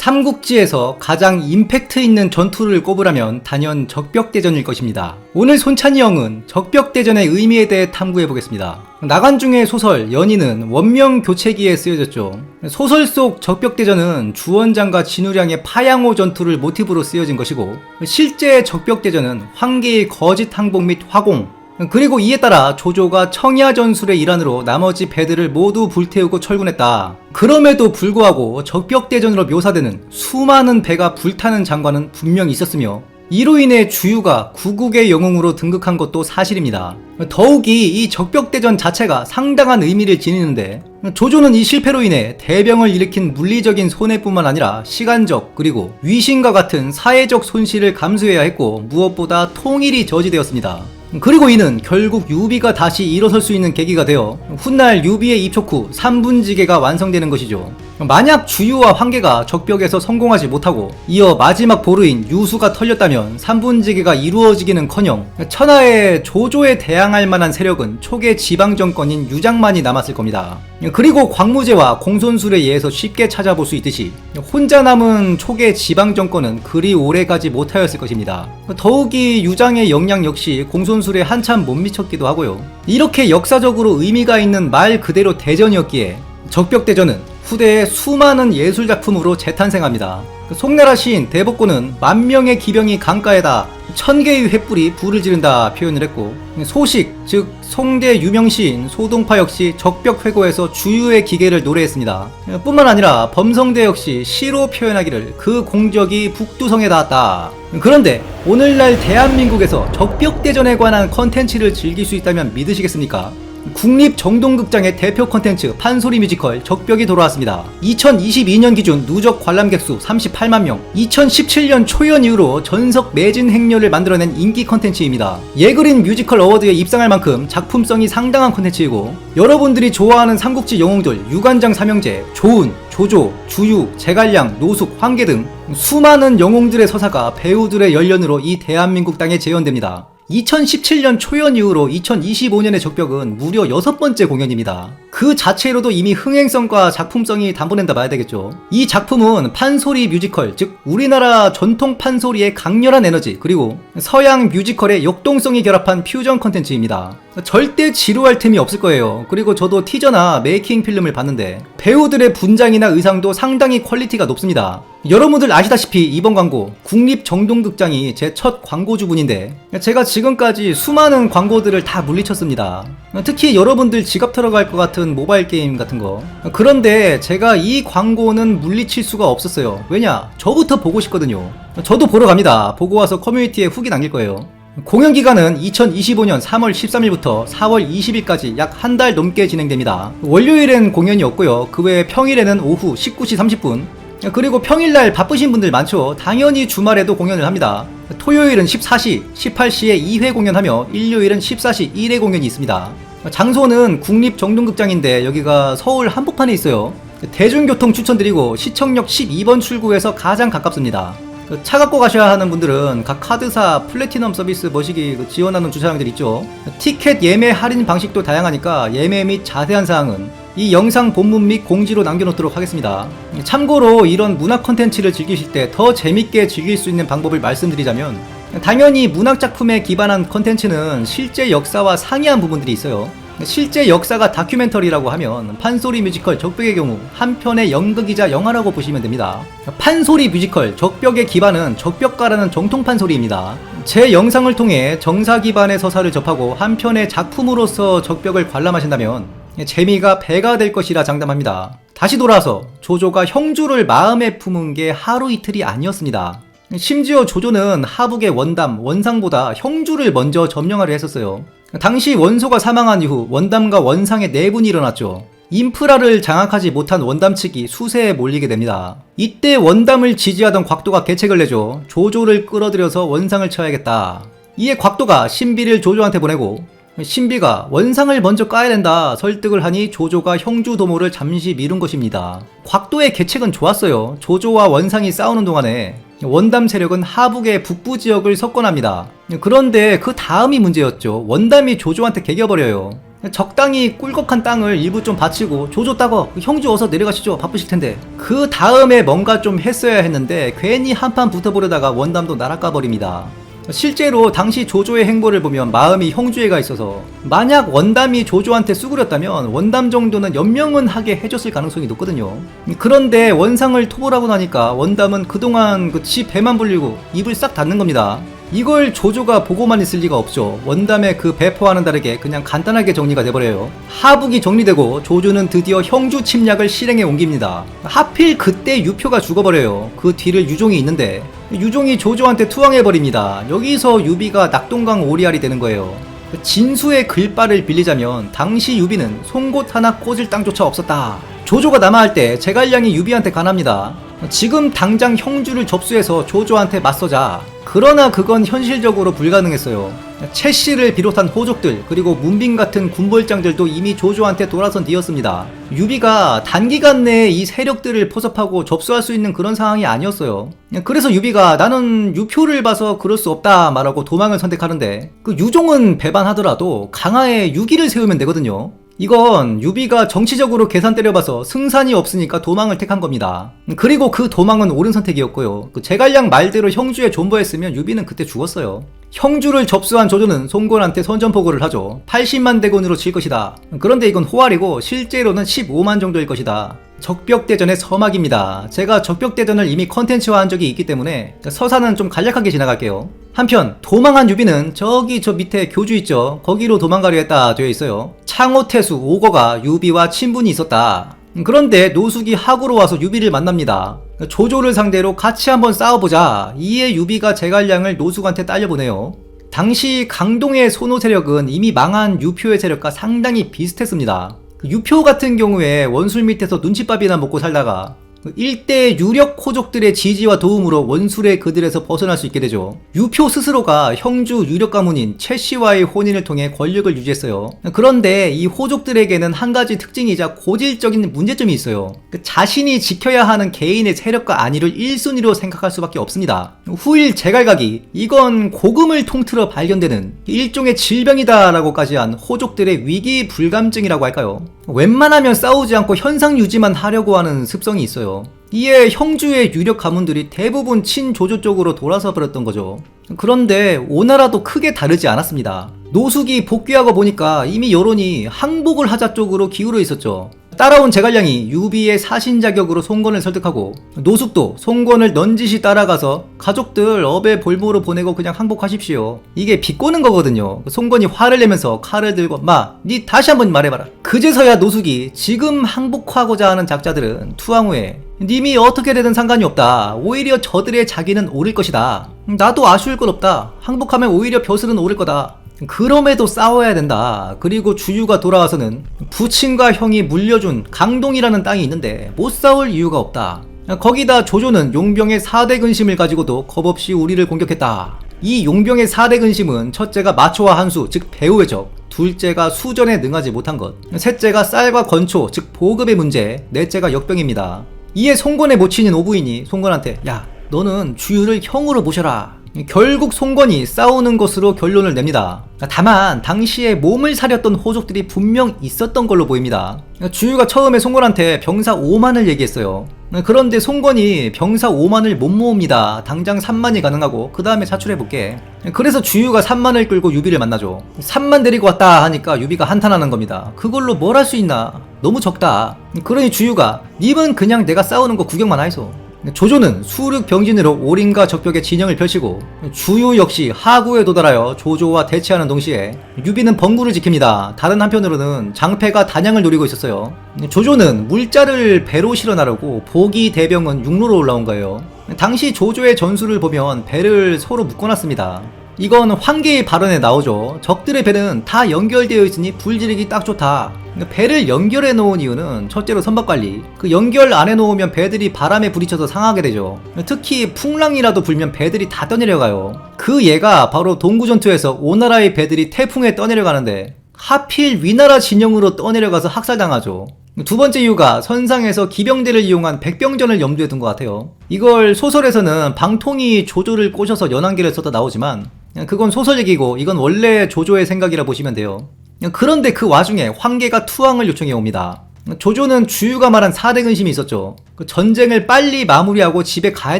삼국지에서 가장 임팩트 있는 전투를 꼽으라면 단연 적벽대전일 것입니다. 오늘 손찬이 형은 적벽대전의 의미에 대해 탐구해 보겠습니다. 나간중의 소설 연희는 원명 교체기에 쓰여졌죠. 소설 속 적벽대전은 주원장과 진우량의 파양호 전투를 모티브로 쓰여진 것이고, 실제 적벽대전은 황계의 거짓 항복 및 화공, 그리고 이에 따라 조조가 청야 전술의 일환으로 나머지 배들을 모두 불태우고 철군했다. 그럼에도 불구하고 적벽대전으로 묘사되는 수많은 배가 불타는 장관은 분명히 있었으며, 이로 인해 주유가 구국의 영웅으로 등극한 것도 사실입니다. 더욱이 이 적벽대전 자체가 상당한 의미를 지니는데, 조조는 이 실패로 인해 대병을 일으킨 물리적인 손해뿐만 아니라 시간적 그리고 위신과 같은 사회적 손실을 감수해야 했고, 무엇보다 통일이 저지되었습니다. 그리고 이는 결국 유비가 다시 일어설 수 있는 계기가 되어 훗날 유비의 입촉 후 3분지계가 완성되는 것이죠. 만약 주유와 황계가 적벽에서 성공하지 못하고 이어 마지막 보루인 유수가 털렸다면 3분지계가 이루어지기는커녕 천하에 조조에 대항할 만한 세력은 초계 지방정권인 유장만이 남았을 겁니다. 그리고 광무제와 공손술에 의해서 쉽게 찾아볼 수 있듯이 혼자 남은 초계 지방정권은 그리 오래가지 못하였을 것입니다. 더욱이 유장의 역량 역시 공손술에 한참 못 미쳤기도 하고요. 이렇게 역사적으로 의미가 있는 말 그대로 대전이었기에 적벽대전은 후대의 수많은 예술작품으로 재탄생합니다. 송나라 시인 대복고는 만명의 기병이 강가에다 1000개의 횃불이 불을 지른다 표현을 했고, 소식 즉 송대 유명 시인 소동파 역시 적벽회고에서 주유의 기계를 노래했습니다. 뿐만 아니라 범성대 역시 시로 표현하기를 그 공적이 북두성에 닿았다. 그런데 오늘날 대한민국에서 적벽대전에 관한 컨텐츠를 즐길 수 있다면 믿으시겠습니까? 국립정동극장의 대표 컨텐츠 판소리 뮤지컬 적벽이 돌아왔습니다. 2022년 기준 누적 관람객 수 38만 명, 2017년 초연 이후로 전석 매진 행렬을 만들어낸 인기 컨텐츠입니다. 예그린 뮤지컬 어워드에 입상할 만큼 작품성이 상당한 컨텐츠이고, 여러분들이 좋아하는 삼국지 영웅들 유관장 삼형제, 조은, 조조, 주유, 제갈량, 노숙, 황계 등 수많은 영웅들의 서사가 배우들의 연련으로 이 대한민국 땅에 재현됩니다. 2017년 초연 이후로 2025년의 적벽은 무려 6번째 공연입니다. 그 자체로도 이미 흥행성과 작품성이 담보된다 봐야 되겠죠. 이 작품은 판소리 뮤지컬, 즉 우리나라 전통 판소리의 강렬한 에너지, 그리고 서양 뮤지컬의 역동성이 결합한 퓨전 컨텐츠입니다. 절대 지루할 틈이 없을 거예요. 그리고 저도 티저나 메이킹 필름을 봤는데 배우들의 분장이나 의상도 상당히 퀄리티가 높습니다. 여러분들 아시다시피 이번 광고 국립정동극장이 제 첫 광고주분인데 제가 지금까지 수많은 광고들을 다 물리쳤습니다. 특히 여러분들 지갑 털어갈 것 같은 모바일 게임 같은 거. 그런데 제가 이 광고는 물리칠 수가 없었어요. 왜냐? 저부터 보고 싶거든요. 저도 보러 갑니다. 보고 와서 커뮤니티에 후기 남길 거예요. 공연 기간은 2025년 3월 13일부터 4월 20일까지 약 한 달 넘게 진행됩니다. 월요일엔 공연이 없고요. 그 외에 평일에는 오후 19시 30분, 그리고 평일날 바쁘신 분들 많죠. 당연히 주말에도 공연을 합니다. 토요일은 14시, 18시에 2회 공연하며 일요일은 14시 1회 공연이 있습니다. 장소는 국립정동극장인데 여기가 서울 한복판에 있어요. 대중교통 추천드리고 시청역 12번 출구에서 가장 가깝습니다. 차 갖고 가셔야 하는 분들은 각 카드사 플래티넘 서비스 머시기 지원하는 주차장들 있죠. 티켓 예매 할인 방식도 다양하니까 예매 및 자세한 사항은 이 영상 본문 및 공지로 남겨놓도록 하겠습니다. 참고로 이런 문학 컨텐츠를 즐기실 때 더 재밌게 즐길 수 있는 방법을 말씀드리자면, 당연히 문학작품에 기반한 컨텐츠는 실제 역사와 상이한 부분들이 있어요. 실제 역사가 다큐멘터리라고 하면 판소리 뮤지컬 적벽의 경우 한 편의 연극이자 영화라고 보시면 됩니다. 판소리 뮤지컬 적벽의 기반은 적벽가라는 정통 판소리입니다. 제 영상을 통해 정사 기반의 서사를 접하고 한 편의 작품으로서 적벽을 관람하신다면 재미가 배가 될 것이라 장담합니다. 다시 돌아와서 조조가 형주를 마음에 품은 게 하루 이틀이 아니었습니다. 심지어 조조는 하북의 원담, 원상보다 형주를 먼저 점령하려 했었어요. 당시 원소가 사망한 이후 원담과 원상의 내분이 일어났죠. 인프라를 장악하지 못한 원담 측이 수세에 몰리게 됩니다. 이때 원담을 지지하던 곽도가 계책을 내죠. 조조를 끌어들여서 원상을 쳐야겠다. 이에 곽도가 신비를 조조한테 보내고, 신비가 원상을 먼저 까야 된다 설득을 하니 조조가 형주 도모를 잠시 미룬 것입니다. 곽도의 계책은 좋았어요. 조조와 원상이 싸우는 동안에 원담 세력은 하북의 북부 지역을 석권합니다. 그런데 그 다음이 문제였죠. 원담이 조조한테 개겨버려요. 적당히 꿀꺽한 땅을 일부 좀 바치고 조조 따거 형주 어서 내려가시죠 바쁘실 텐데 그 다음에 뭔가 좀 했어야 했는데 괜히 한판 붙어보려다가 원담도 날아가 버립니다. 실제로 당시 조조의 행보를 보면 마음이 형주에 가 있어서 만약 원담이 조조한테 쑥그렸다면 원담 정도는 연명은 하게 해줬을 가능성이 높거든요. 그런데 원상을 토벌하고 나니까 원담은 그동안 지 배만 불리고 입을 싹 닫는 겁니다. 이걸 조조가 보고만 있을 리가 없죠. 원담의 그 배포와는 다르게 그냥 간단하게 정리가 돼버려요. 하북이 정리되고 조조는 드디어 형주 침략을 실행에 옮깁니다. 하필 그때 유표가 죽어버려요. 그 뒤를 유종이 있는데 유종이 조조한테 투항해버립니다. 여기서 유비가 낙동강 오리알이 되는 거예요. 진수의 글발을 빌리자면 당시 유비는 송곳 하나 꽂을 땅조차 없었다. 조조가 남아할 때 제갈량이 유비한테 간합니다. 지금 당장 형주를 접수해서 조조한테 맞서자. 그러나 그건 현실적으로 불가능했어요. 채씨를 비롯한 호족들 그리고 문빈 같은 군벌장들도 이미 조조한테 돌아선 뒤였습니다. 유비가 단기간 내에 이 세력들을 포섭하고 접수할 수 있는 그런 상황이 아니었어요. 그래서 유비가 나는 유표를 봐서 그럴 수 없다 말하고 도망을 선택하는데 그 유종은 배반하더라도 강하에 유기를 세우면 되거든요. 이건 유비가 정치적으로 계산 때려봐서 승산이 없으니까 도망을 택한 겁니다. 그리고 그 도망은 옳은 선택이었고요. 그 제갈량 말대로 형주에 존버했으면 유비는 그때 죽었어요. 형주를 접수한 조조는 송곤한테 선전포고를 하죠. 80만 대군으로 질 것이다. 그런데 이건 호알이고 실제로는 15만 정도일 것이다. 적벽대전의 서막입니다. 제가 적벽대전을 이미 컨텐츠화한 적이 있기 때문에 서사는 좀 간략하게 지나갈게요. 한편 도망한 유비는 저기 저 밑에 교주 있죠. 거기로 도망가려 했다 되어 있어요. 창호태수 오거가 유비와 친분이 있었다. 그런데 노숙이 하구로 와서 유비를 만납니다. 조조를 상대로 같이 한번 싸워보자. 이에 유비가 제갈량을 노숙한테 딸려보내요. 당시 강동의 소노 세력은 이미 망한 유표의 세력과 상당히 비슷했습니다. 유표 같은 경우에 원술 밑에서 눈칫밥이나 먹고 살다가 일대 유력 호족들의 지지와 도움으로 원술의 그들에서 벗어날 수 있게 되죠. 유표 스스로가 형주 유력 가문인 채씨와의 혼인을 통해 권력을 유지했어요. 그런데 이 호족들에게는 한 가지 특징이자 고질적인 문제점이 있어요. 자신이 지켜야 하는 개인의 세력과 안위를 1순위로 생각할 수밖에 없습니다. 후일 제갈각이 이건 고금을 통틀어 발견되는 일종의 질병이다 라고까지 한 호족들의 위기 불감증이라고 할까요? 웬만하면 싸우지 않고 현상 유지만 하려고 하는 습성이 있어요. 이에 형주의 유력 가문들이 대부분 친조조 쪽으로 돌아서 버렸던 거죠. 그런데 오나라도 크게 다르지 않았습니다. 노숙이 복귀하고 보니까 이미 여론이 항복을 하자 쪽으로 기울어 있었죠. 따라온 제갈량이 유비의 사신 자격으로 송건을 설득하고 노숙도 송건을 넌지시 따라가서 가족들 업에 볼모로 보내고 그냥 항복하십시오. 이게 비꼬는 거거든요. 송건이 화를 내면서 칼을 들고 마, 니 다시 한번 말해봐라. 그제서야 노숙이 지금 항복하고자 하는 작자들은 투항 후에 님이 어떻게 되든 상관이 없다. 오히려 저들의 자기는 오를 것이다. 나도 아쉬울 건 없다. 항복하면 오히려 벼슬은 오를 거다. 그럼에도 싸워야 된다. 그리고 주유가 돌아와서는 부친과 형이 물려준 강동이라는 땅이 있는데 못 싸울 이유가 없다. 거기다 조조는 용병의 4대 근심을 가지고도 겁없이 우리를 공격했다. 이 용병의 4대 근심은 첫째가 마초와 한수 즉 배후의 적, 둘째가 수전에 능하지 못한 것, 셋째가 쌀과 건초 즉 보급의 문제, 넷째가 역병입니다. 이에 송건의 모친인 오부인이 송건한테 야 너는 주유를 형으로 모셔라. 결국 송건이 싸우는 것으로 결론을 냅니다. 다만 당시에 몸을 사렸던 호족들이 분명 있었던 걸로 보입니다. 주유가 처음에 송건한테 병사 5만을 얘기했어요. 그런데 송건이 병사 5만을 못 모읍니다. 당장 3만이 가능하고 그 다음에 차출해볼게. 그래서 주유가 3만을 끌고 유비를 만나죠. 3만 데리고 왔다 하니까 유비가 한탄하는 겁니다. 그걸로 뭘 할 수 있나? 너무 적다. 그러니 주유가 님은 그냥 내가 싸우는 거 구경만 하이소. 조조는 수륙 병진으로 오림과 적벽의 진영을 펼치고 주유 역시 하구에 도달하여 조조와 대치하는 동시에 유비는 벙구를 지킵니다. 다른 한편으로는 장패가 단양을 노리고 있었어요. 조조는 물자를 배로 실어 나르고 보기 대병은 육로로 올라온 거예요. 당시 조조의 전술을 보면 배를 서로 묶어놨습니다. 이건 황계의 발언에 나오죠. 적들의 배는 다 연결되어 있으니 불지르기 딱 좋다. 배를 연결해 놓은 이유는 첫째로 선박관리. 그 연결 안 해 놓으면 배들이 바람에 부딪혀서 상하게 되죠. 특히 풍랑이라도 불면 배들이 다 떠내려가요. 그 예가 바로 동구전투에서 오나라의 배들이 태풍에 떠내려가는데 하필 위나라 진영으로 떠내려가서 학살당하죠. 두 번째 이유가 선상에서 기병대를 이용한 백병전을 염두에 둔 것 같아요. 이걸 소설에서는 방통이 조조를 꼬셔서 연한계를 썼다 나오지만 그건 소설 얘기고 이건 원래 조조의 생각이라 보시면 돼요. 그런데 그 와중에 황계가 투항을 요청해 옵니다. 조조는 주유가 말한 4대 근심이 있었죠. 전쟁을 빨리 마무리하고 집에 가야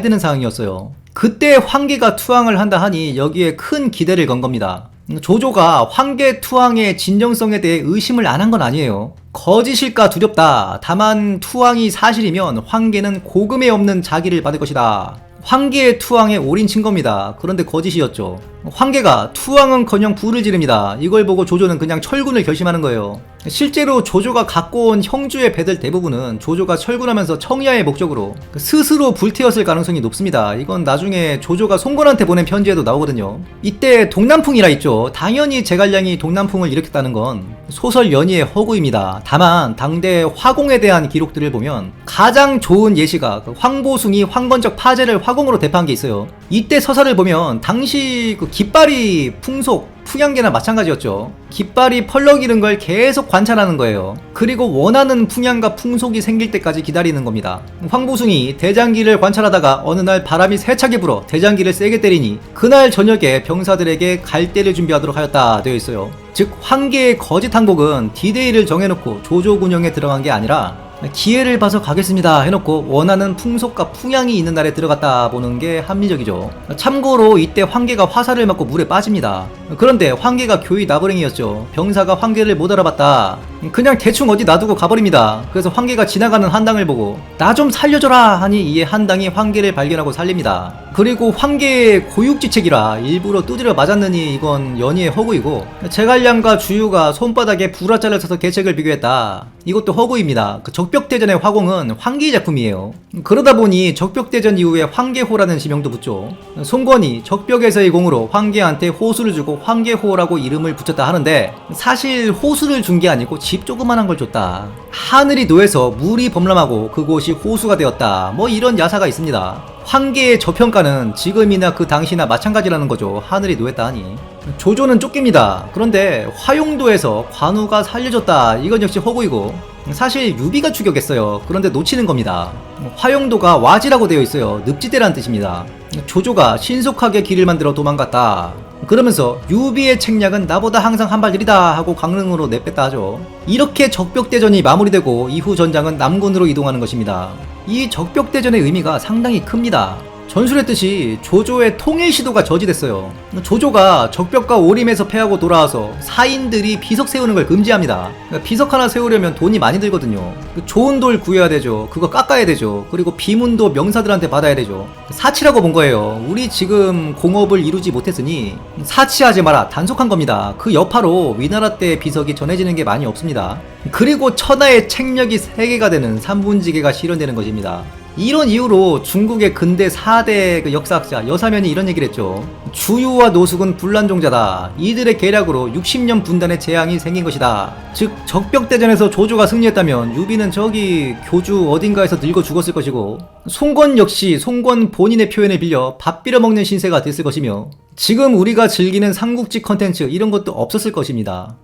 되는 상황이었어요. 그때 황계가 투항을 한다 하니 여기에 큰 기대를 건 겁니다. 조조가 황계 투항의 진정성에 대해 의심을 안 한 건 아니에요. 거짓일까 두렵다. 다만 투항이 사실이면 황계는 고금에 없는 자기를 받을 것이다. 황계의 투항에 올인친 겁니다. 그런데 거짓이었죠. 황계가 투항은커녕 불을 지릅니다. 이걸 보고 조조는 그냥 철군을 결심하는 거예요. 실제로 조조가 갖고 온 형주의 배들 대부분은 조조가 철군하면서 청야의 목적으로 스스로 불태웠을 가능성이 높습니다. 이건 나중에 조조가 송건한테 보낸 편지에도 나오거든요. 이때 동남풍이라 있죠. 당연히 제갈량이 동남풍을 일으켰다는 건 소설 연의의 허구입니다. 다만 당대 화공에 대한 기록들을 보면 가장 좋은 예시가 황보숭이 황건적 파제를 화공으로 대파한 게 있어요. 이때 서사를 보면 당시 깃발이 풍속 풍향계나 마찬가지였죠. 깃발이 펄럭 이는 걸 계속 관찰하는 거예요. 그리고 원하는 풍향과 풍속이 생길 때까지 기다리는 겁니다. 황보숭이 대장기를 관찰하다가 어느 날 바람이 세차게 불어 대장기를 세게 때리니 그날 저녁에 병사들에게 갈대를 준비하도록 하였다 되어 있어요. 즉 황계의 거짓 항복은 디데이를 정해놓고 조조 군영에 들어간 게 아니라 기회를 봐서 가겠습니다 해놓고 원하는 풍속과 풍향이 있는 날에 들어갔다 보는 게 합리적이죠. 참고로 이때 황계가 화살을 맞고 물에 빠집니다. 그런데 황계가 교의 나부랭이였죠. 병사가 황계를 못 알아봤다. 그냥 대충 어디 놔두고 가버립니다. 그래서 황계가 지나가는 한당을 보고 나 좀 살려줘라 하니 이에 한당이 황계를 발견하고 살립니다. 그리고 황계의 고육지책이라 일부러 두드려 맞았느니 이건 연의의 허구이고, 제갈량과 주유가 손바닥에 불화자를 써서 계책을 비교했다. 이것도 허구입니다. 적벽대전의 화공은 황계의 작품이에요. 그러다 보니 적벽대전 이후에 황계호라는 지명도 붙죠. 송건이 적벽에서의 공으로 황계한테 호수를 주고 황계호라고 이름을 붙였다 하는데 사실 호수를 준 게 아니고 집 조그만한 걸 줬다. 하늘이 노해서 물이 범람하고 그곳이 호수가 되었다. 뭐 이런 야사가 있습니다. 황계의 저평가는 지금이나 그 당시나 마찬가지라는 거죠. 하늘이 노했다 하니. 조조는 쫓깁니다. 그런데 화용도에서 관우가 살려줬다. 이건 역시 허구이고, 사실 유비가 추격했어요. 그런데 놓치는 겁니다. 화용도가 와지라고 되어 있어요. 늪지대라는 뜻입니다. 조조가 신속하게 길을 만들어 도망갔다. 그러면서 유비의 책략은 나보다 항상 한 발 느리다 하고 강릉으로 내뺐다 하죠. 이렇게 적벽대전이 마무리되고 이후 전장은 남군으로 이동하는 것입니다. 이 적벽대전의 의미가 상당히 큽니다. 전술했듯이 조조의 통일 시도가 저지됐어요. 조조가 적벽과 오림에서 패하고 돌아와서 사인들이 비석 세우는 걸 금지합니다. 비석 하나 세우려면 돈이 많이 들거든요. 좋은 돌 구해야 되죠. 그거 깎아야 되죠. 그리고 비문도 명사들한테 받아야 되죠. 사치라고 본 거예요. 우리 지금 공업을 이루지 못했으니 사치하지 마라, 단속한 겁니다. 그 여파로 위나라 때 비석이 전해지는 게 많이 없습니다. 그리고 천하의 책력이 3개가 되는 삼분지계가 실현되는 것입니다. 이런 이유로 중국의 근대 4대 역사학자 여사면이 이런 얘기를 했죠. 주유와 노숙은 불란종자다. 이들의 계략으로 60년 분단의 재앙이 생긴 것이다. 즉 적벽대전에서 조조가 승리했다면 유비는 저기 교주 어딘가에서 늙어 죽었을 것이고, 송건 역시 송건 본인의 표현을 빌려 밥 빌어먹는 신세가 됐을 것이며, 지금 우리가 즐기는 삼국지 컨텐츠 이런 것도 없었을 것입니다.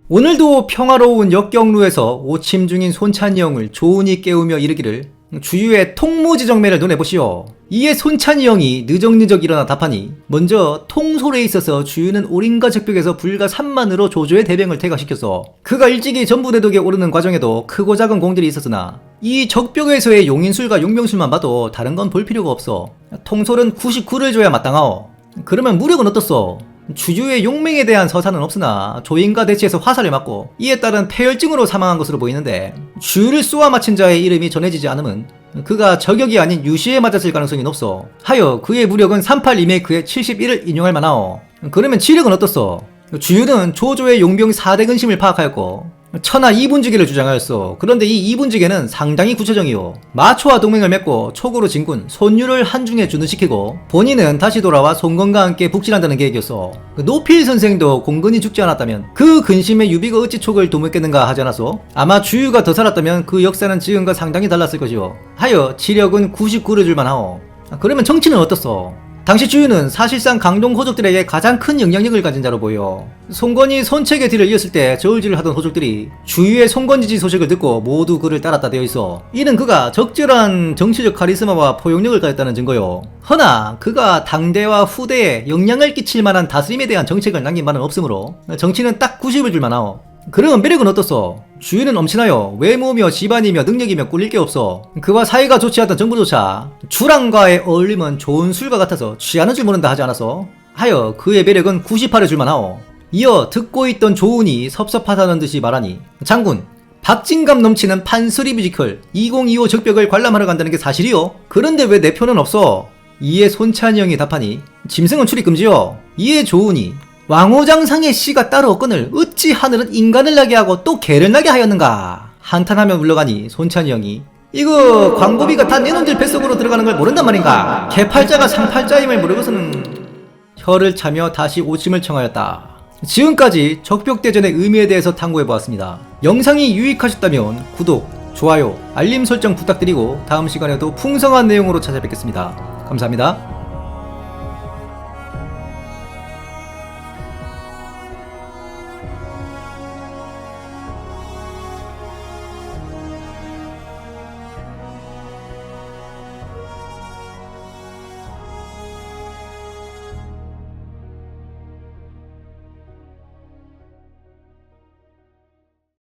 오늘도 평화로운 역경루에서 오침 중인 손찬이 형을 조은이 깨우며 이르기를 주유의 통무지정매를 논해보시오. 이에 손찬이 형이 느적느적 일어나 답하니, 먼저 통솔에 있어서 주유는 오림과 적벽에서 불과 3만으로 조조의 대병을 퇴각시켰어. 그가 일찍이 전부대독에 오르는 과정에도 크고 작은 공들이 있었으나 이 적벽에서의 용인술과 용병술만 봐도 다른 건 볼 필요가 없어. 통솔은 99를 줘야 마땅하오. 그러면 무력은 어떻소? 주유의 용맹에 대한 서사는 없으나 조인과 대치에서 화살을 맞고 이에 따른 폐혈증으로 사망한 것으로 보이는데, 주유를 쏘아 맞힌 자의 이름이 전해지지 않음은 그가 저격이 아닌 유시에 맞았을 가능성이 높소. 하여 그의 무력은 38 리메이크의 71을 인용할 만하오. 그러면 지력은 어떻소? 주유는 조조의 용병 4대 근심을 파악하였고 천하 2분지계를 주장하였어. 그런데 이 2분지계는 상당히 구체적이요. 마초와 동맹을 맺고 촉으로 진군 손유를 한중에 주둔시키고 본인은 다시 돌아와 송건과 함께 북진한다는 계획이었어. 노필 선생도 공건이 죽지 않았다면 그 근심에 유비가 어찌 촉을 도모했겠는가 하지 않았어? 아마 주유가 더 살았다면 그 역사는 지금과 상당히 달랐을 것이요. 하여 지력은 99를 줄만 하오. 그러면 정치는 어떻소? 당시 주유는 사실상 강동 호족들에게 가장 큰 영향력을 가진 자로 보여 송건이 손책의 뒤를 이었을 때 저울질을 하던 호족들이 주유의 송건지지 소식을 듣고 모두 그를 따랐다 되어 있어. 이는 그가 적절한 정치적 카리스마와 포용력을 가졌다는 증거요. 허나 그가 당대와 후대에 영향을 끼칠 만한 다스림에 대한 정책을 남긴 바는 없으므로 정치는 딱 90을 줄만 하오. 그러면 매력은 어떻소? 주인은 엄친하여 외모며 집안이며 능력이며 꿀릴 게 없어. 그와 사이가 좋지 않던 정부조차 주랑과의 어울림은 좋은 술과 같아서 취하는 줄 모른다 하지 않았어? 하여 그의 매력은 98의 줄만 하오. 이어 듣고 있던 조은이 섭섭하다는 듯이 말하니 장군, 박진감 넘치는 판소리 뮤지컬 2025 적벽을 관람하러 간다는 게 사실이요? 그런데 왜 내 표는 없어? 이에 손찬이 형이 답하니 짐승은 출입 금지요. 이에 조은이 왕호장상의 씨가 따로 없거늘 어찌 하늘은 인간을 나게 하고 또 개를 나게 하였는가 한탄하며 물러가니 손찬이 형이 이거 광고비가 다 내놈들 뱃속으로 들어가는 걸 모른단 말인가. 개팔자가 상팔자임을 모르고서는 혀를 차며 다시 오심을 청하였다. 지금까지 적벽대전의 의미에 대해서 탐구해보았습니다. 영상이 유익하셨다면 구독, 좋아요, 알림 설정 부탁드리고 다음 시간에도 풍성한 내용으로 찾아뵙겠습니다. 감사합니다.